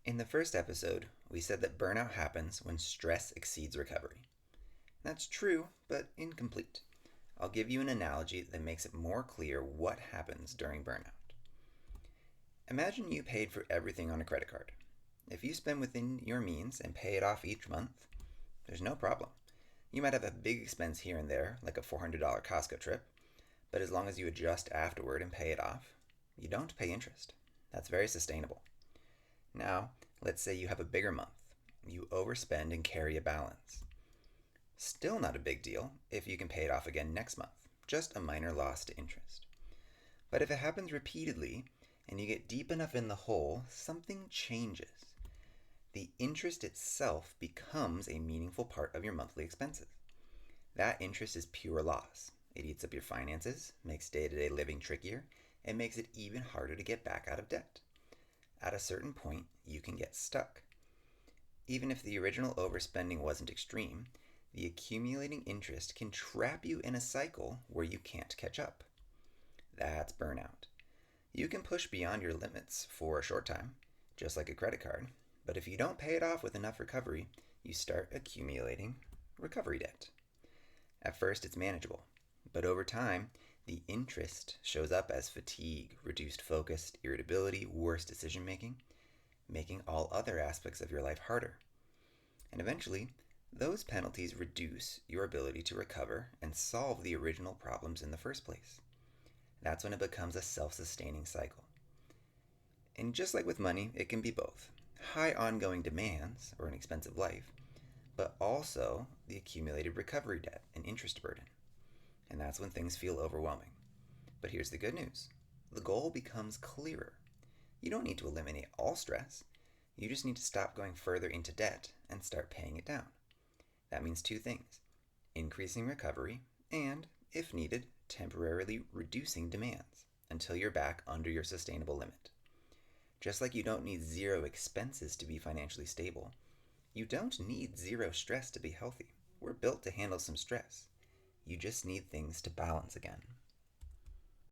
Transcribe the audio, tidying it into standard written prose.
In the first episode, we said that burnout happens when stress exceeds recovery. That's true, but incomplete. I'll give you an analogy that makes it more clear what happens during burnout. Imagine you paid for everything on a credit card. If you spend within your means and pay it off each month, there's no problem. You might have a big expense here and there, like a $400 Costco trip, but as long as you adjust afterward and pay it off, you don't pay interest. That's very sustainable. Now, let's say you have a bigger month. You overspend and carry a balance. Still not a big deal if you can pay it off again next month, just a minor loss to interest. But if it happens repeatedly and you get deep enough in the hole, something changes. The interest itself becomes a meaningful part of your monthly expenses. That interest is pure loss. It eats up your finances, makes day-to-day living trickier, and makes it even harder to get back out of debt. At a certain point, you can get stuck. Even if the original overspending wasn't extreme, the accumulating interest can trap you in a cycle where you can't catch up. That's burnout. You can push beyond your limits for a short time, just like a credit card, but if you don't pay it off with enough recovery, you start accumulating recovery debt. At first, it's manageable, but over time, the interest shows up as fatigue, reduced focus, irritability, worse decision making, making all other aspects of your life harder. And eventually, those penalties reduce your ability to recover and solve the original problems in the first place. That's when it becomes a self-sustaining cycle. And just like with money, it can be both high ongoing demands or an expensive life, but also the accumulated recovery debt and interest burden. And that's when things feel overwhelming. But here's the good news. The goal becomes clearer. You don't need to eliminate all stress. You just need to stop going further into debt and start paying it down. That means two things: increasing recovery and, if needed, temporarily reducing demands until you're back under your sustainable limit. Just like you don't need zero expenses to be financially stable, you don't need zero stress to be healthy. We're built to handle some stress. You just need things to balance again.